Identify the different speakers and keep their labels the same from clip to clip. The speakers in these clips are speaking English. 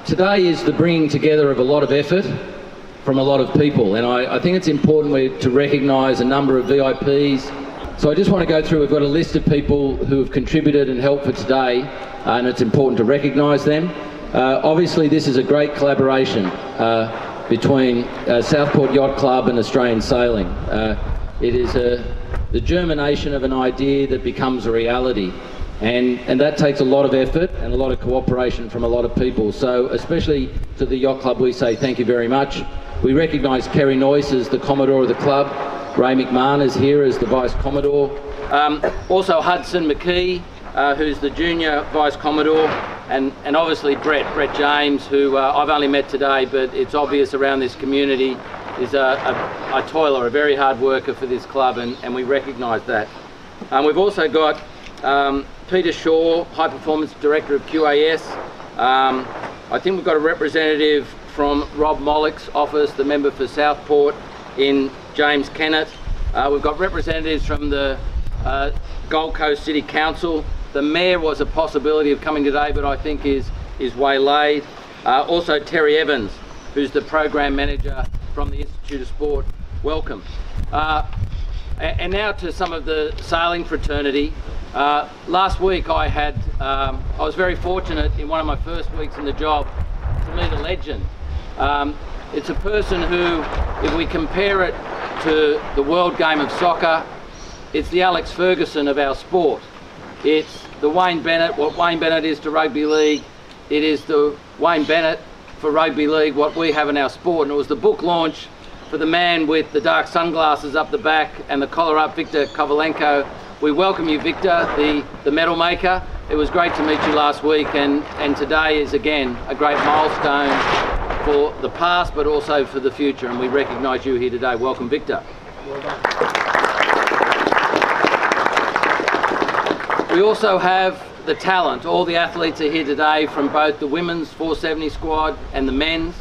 Speaker 1: Today is the bringing together of a lot of effort from a lot of people, and I think it's important to recognise a number of VIPs. So I just want to go through, we've got a list of people who have contributed and helped for today, and it's important to recognise them. Obviously this is a great collaboration between Southport Yacht Club and Australian Sailing. It is the germination of an idea that becomes a reality, and that takes a lot of effort and a lot of cooperation from a lot of people. So especially to the Yacht Club we say thank you very much. We recognise Kerry Noyes as the Commodore of the club. Ray McMahon is here as the Vice Commodore. Also Hudson McKee, who's the Junior Vice Commodore, and obviously Brett James, who I've only met today, but it's obvious around this community is a toiler, a very hard worker for this club, and we recognise that. We've also got Peter Shaw, High Performance Director of QAS. I think we've got a representative from Rob Mollick's office, the member for Southport, in James Kennett. We've got representatives from the Gold Coast City Council. The Mayor was a possibility of coming today, but I think is waylaid. Also Terry Evans, who's the Program Manager from the Institute of Sport. Welcome. And now to some of the sailing fraternity. Last week I was very fortunate in one of my first weeks in the job to meet a legend. It's a person who, if we compare it to the world game of soccer, it's the Alex Ferguson of our sport. It's the Wayne Bennett, what Wayne Bennett is to rugby league. It is the Wayne Bennett for rugby league, what we have in our sport. And it was the book launch for the man with the dark sunglasses up the back and the collar up, Victor Kovalenko. We welcome you, Victor, the medal maker. It was great to meet you last week, and today is again a great milestone for the past but also for the future, and we recognise you here today. Welcome, Victor.
Speaker 2: Well done.
Speaker 1: We also have the talent. All the athletes are here today from both the women's 470 squad and the men's.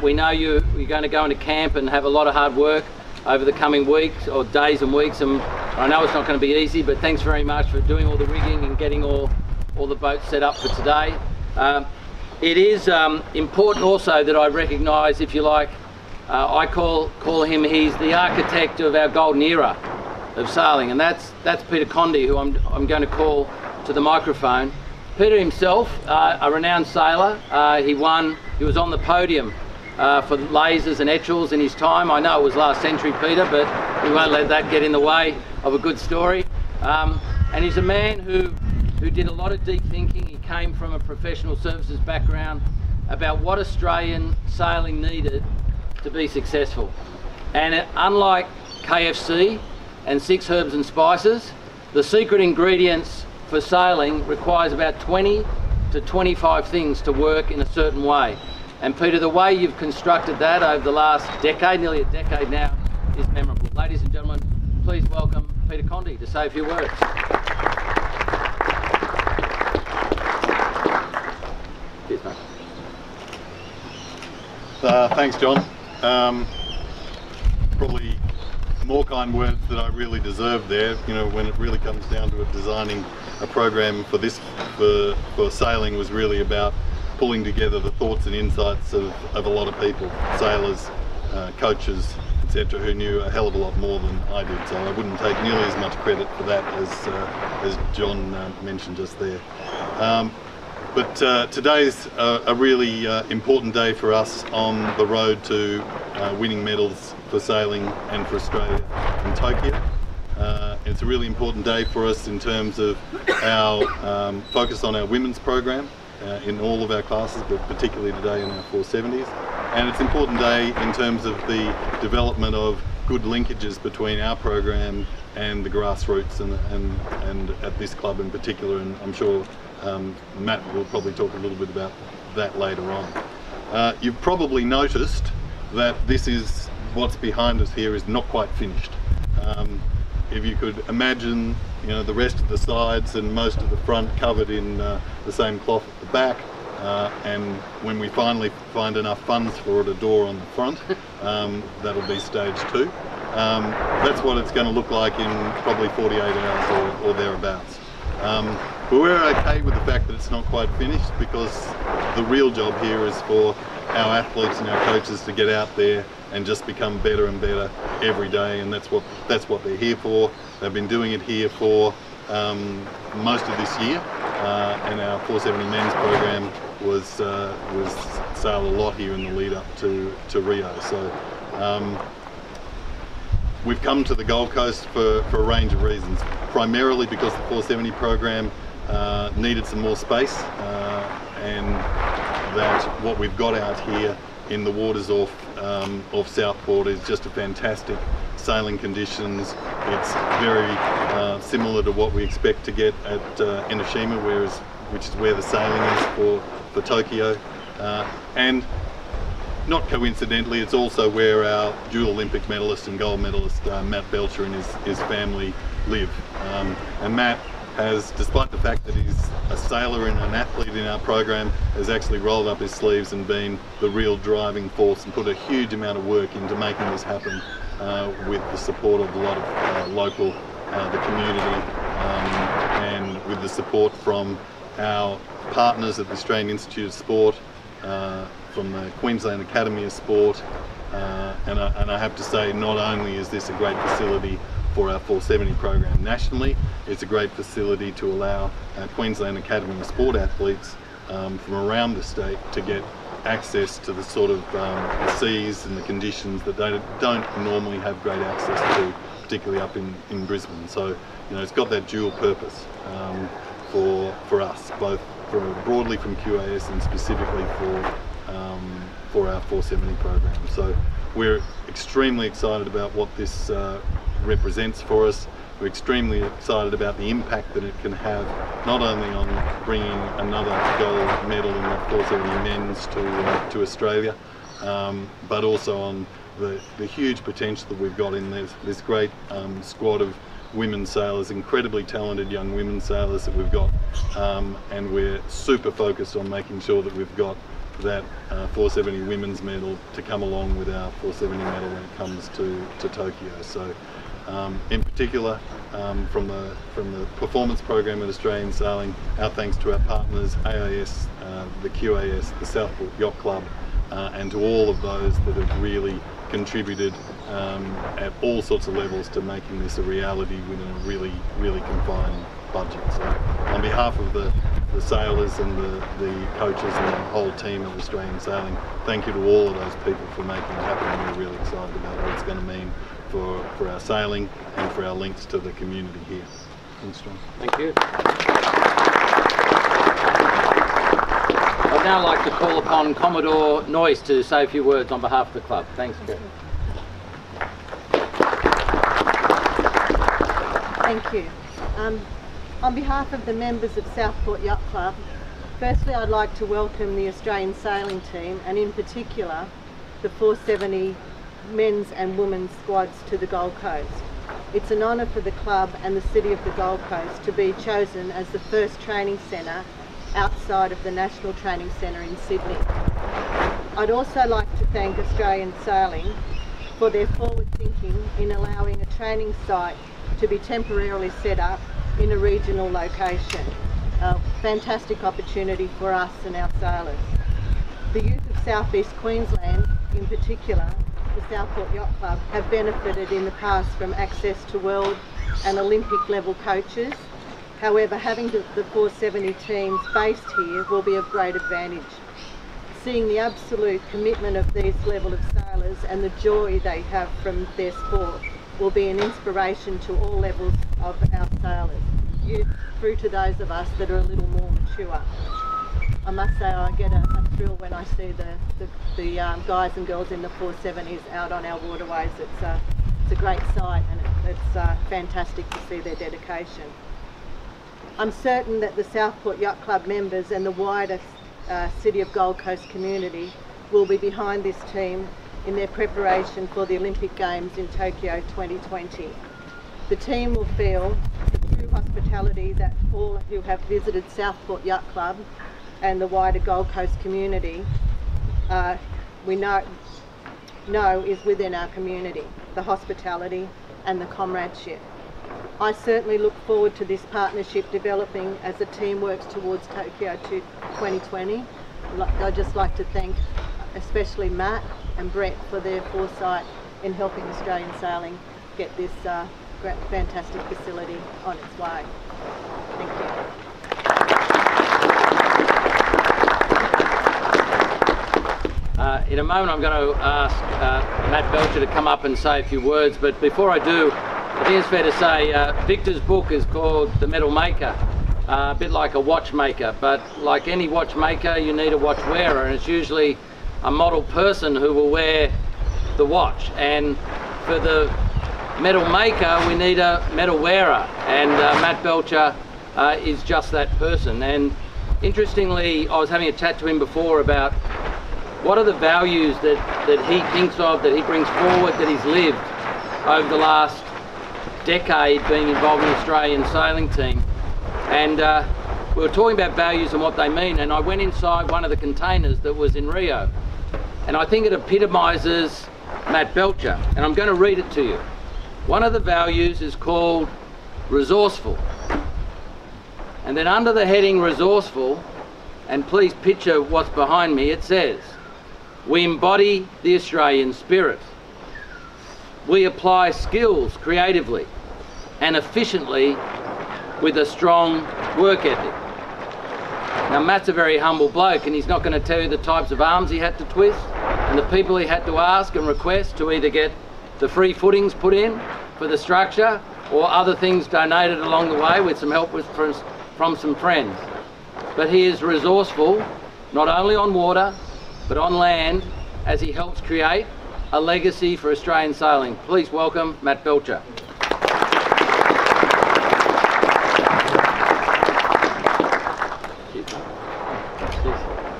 Speaker 1: We know you're going to go into camp and have a lot of hard work over the coming weeks or days and weeks, and I know it's not going to be easy, but thanks very much for doing all the rigging and getting all the boats set up for today. It is important also that I recognise, if you like, I call him, he's the architect of our golden era of sailing, and that's Peter Conde, who I'm going to call to the microphone. Peter himself, a renowned sailor, he was on the podium for lasers and etchels in his time. I know it was last century, Peter, but we won't let that get in the way of a good story. And he's a man who did a lot of deep thinking. He came from a professional services background about what Australian sailing needed to be successful. And unlike KFC and 6 herbs and spices, the secret ingredients for sailing requires about 20 to 25 things to work in a certain way. And Peter, the way you've constructed that over the last decade, nearly a decade now, is memorable. Ladies and gentlemen, please welcome Peter Conde to say a few words. Cheers, mate.
Speaker 2: Thanks, John. Probably more kind words that I really deserve there. You know, when it really comes down to it, designing a program for this, for sailing, was really about pulling together the thoughts and insights of a lot of people, sailors, coaches, etc., who knew a hell of a lot more than I did. So I wouldn't take nearly as much credit for that as John mentioned just there. But today's a really important day for us on the road to winning medals for sailing and for Australia in Tokyo. It's a really important day for us in terms of our focus on our women's program in all of our classes, but particularly today in our 470s. And it's an important day in terms of the development of good linkages between our program and the grassroots and at this club in particular, and I'm sure Matt will probably talk a little bit about that later on. You've probably noticed that this is what's behind us here is not quite finished. If you could imagine, you know, the rest of the sides and most of the front covered in the same cloth at the back, and when we finally find enough funds for it, a door on the front, that'll be stage 2. That's what it's going to look like in probably 48 hours or thereabouts. But we're okay with the fact that it's not quite finished, because the real job here is for our athletes and our coaches to get out there and just become better and better every day, and that's what they're here for. They've been doing it here for most of this year, and our 470 men's program was sailed a lot here in the lead up to Rio. So we've come to the Gold Coast for a range of reasons, primarily because the 470 program needed some more space, and that what we've got out here in the waters off Southport is just a fantastic sailing conditions. It's very similar to what we expect to get at Enoshima, which is where the sailing is for Tokyo, and not coincidentally, it's also where our dual Olympic medalist and gold medalist Matt Belcher and his family live. And Matt has, despite the fact that he's a sailor and an athlete in our program, has actually rolled up his sleeves and been the real driving force and put a huge amount of work into making this happen, with the support of a lot of local, the community, and with the support from our partners at the Australian Institute of Sport, from the Queensland Academy of Sport, and I have to say, not only is this a great facility for our 470 program nationally, it's a great facility to allow our Queensland Academy of Sport athletes from around the state to get access to the sort of the seas and the conditions that they don't normally have great access to, particularly up in Brisbane. So, you know, it's got that dual purpose for us, both broadly from QAS and specifically for our 470 program. So we're extremely excited about what this represents for us. We're extremely excited about the impact that it can have, not only on bringing another gold medal in the 470 men's to Australia, but also on the huge potential that we've got in this great squad of women sailors, incredibly talented young women sailors that we've got, and we're super focused on making sure that we've got that 470 women's medal to come along with our 470 medal when it comes to Tokyo. So in particular, from the performance program at Australian Sailing, our thanks to our partners, AIS, the QAS, the Southport Yacht Club, and to all of those that have really contributed at all sorts of levels to making this a reality within a really, really confined budget. So on behalf of the sailors and the coaches and the whole team of Australian Sailing, thank you to all of those people for making it happen. We're really excited about what it's going to mean for our sailing and for our links to the community here. Thanks, John.
Speaker 1: Thank you. I'd now like to call upon Commodore Noyes to say a few words on behalf of the club. Thanks, Kerry.
Speaker 3: Thank you. On behalf of the members of Southport Yacht Club, firstly I'd like to welcome the Australian sailing team, and in particular the 470 men's and women's squads to the Gold Coast. It's an honour for the club and the City of the Gold Coast to be chosen as the first training centre outside of the National Training Centre in Sydney. I'd also like to thank Australian Sailing for their forward thinking in allowing a training site to be temporarily set up in a regional location. A fantastic opportunity for us and our sailors. The youth of South East Queensland, in particular, the Southport Yacht Club, have benefited in the past from access to world and Olympic level coaches. However, having the 470 teams based here will be of great advantage. Seeing the absolute commitment of these level of sailors and the joy they have from their sport will be an inspiration to all levels of our sailors, youth through to those of us that are a little more mature. I must say I get a thrill when I see the guys and girls in the 470s out on our waterways. It's a great sight, and it's fantastic to see their dedication. I'm certain that the Southport Yacht Club members and the wider City of Gold Coast community will be behind this team in their preparation for the Olympic Games in Tokyo 2020. The team will feel the true hospitality that all who have visited Southport Yacht Club and the wider Gold Coast community we know is within our community, the hospitality and the comradeship. I certainly look forward to this partnership developing as the team works towards Tokyo 2020. I'd just like to thank especially Matt and Brett for their foresight in helping Australian Sailing get this fantastic facility on its way. Thank you.
Speaker 1: In a moment I'm going to ask Matt Belcher to come up and say a few words, but before I do, I think it's fair to say Victor's book is called The Medal Maker, a bit like a watchmaker, but like any watchmaker you need a watch wearer, and it's usually a model person who will wear the watch, and for the medal maker we need a medal wearer, and Matt Belcher is just that person. And interestingly, I was having a chat to him before about what are the values that he thinks of, that he brings forward, that he's lived over the last decade being involved in the Australian sailing team. And we were talking about values and what they mean, and I went inside one of the containers that was in Rio, and I think it epitomises Matt Belcher, and I'm going to read it to you. One of the values is called resourceful, and then under the heading resourceful, and please picture what's behind me, it says, we embody the Australian spirit. We apply skills creatively and efficiently with a strong work ethic. Now Matt's a very humble bloke, and he's not going to tell you the types of arms he had to twist and the people he had to ask and request to either get the free footings put in for the structure or other things donated along the way with some help from some friends. But he is resourceful, not only on water, but on land, as he helps create a legacy for Australian sailing. Please welcome Matt Belcher.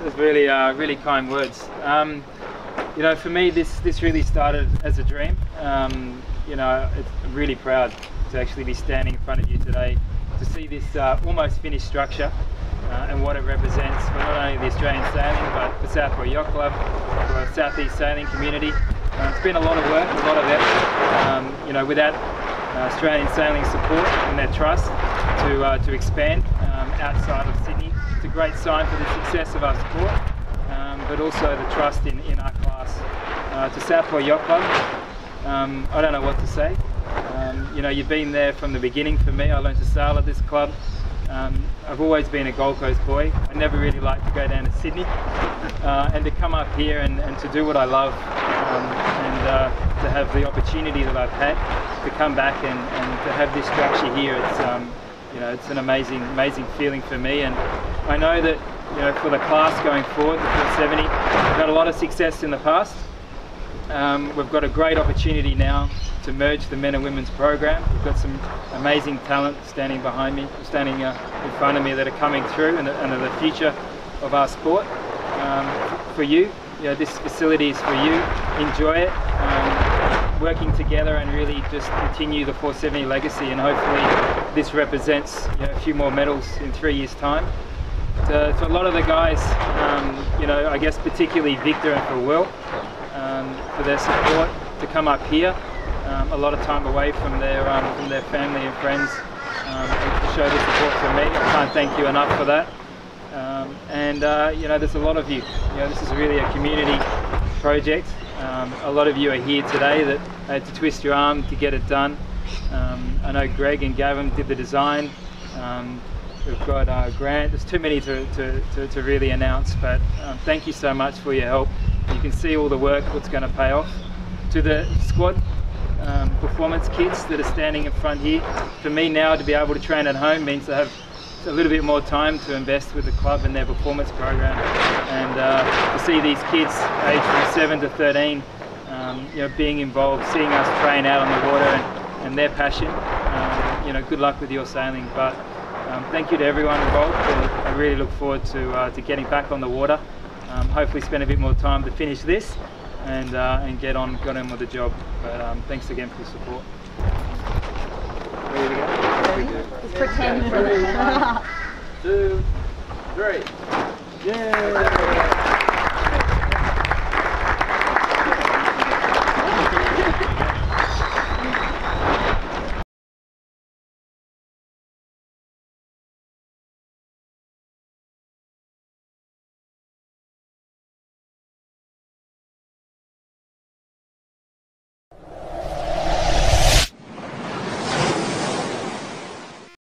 Speaker 4: That's really, really kind words. You know, for me, this really started as a dream. You know, I'm really proud to actually be standing in front of you today to see this almost finished structure and what it represents for not only the Australian sailing, but for Southport Yacht Club, for the Southeast sailing community. It's been a lot of work, a lot of effort. You know, without Australian sailing support and their trust to expand outside of Sydney, it's a great sign for the success of our sport, but also the trust in our class. To Southport Yacht Club, I don't know what to say. You know, you've been there from the beginning for me. I learned to sail at this club. I've always been a Gold Coast boy. I never really liked to go down to Sydney, and to come up here and to do what I love, and to have the opportunity that I've had to come back and to have this structure here, it's you know, it's an amazing feeling for me. And I know that, you know, for the class going forward, the 470, we've had a lot of success in the past. We've got a great opportunity now to merge the men and women's program. We've got some amazing talent standing behind me, standing in front of me, that are coming through and are the future of our sport. For you, you know, this facility is for you. Enjoy it. Working together and really just continue the 470 legacy, and hopefully this represents, you know, a few more medals in 3 years' time. To a lot of the guys, you know, I guess particularly Victor and for Will, for their support to come up here. A lot of time away from their family and friends, and to show the support from me. I can't thank you enough for that. You know, there's a lot of you. You know, this is really a community project. A lot of you are here today that had to twist your arm to get it done. I know Greg and Gavin did the design. We've got Grant. There's too many to really announce, but thank you so much for your help. You can see all the work that's going to pay off. To the squad performance kids that are standing in front here, for me now to be able to train at home means I have a little bit more time to invest with the club and their performance program, and to see these kids aged from 7 to 13 you know, being involved, seeing us train out on the water, and their passion. You know, good luck with your sailing, but thank you to everyone involved, and I really look forward to getting back on the water. Hopefully spend a bit more time to finish this and get on with the job. But thanks again for your support. Ready to go?
Speaker 3: Just pretend.
Speaker 1: 3, 2, 3. Yay!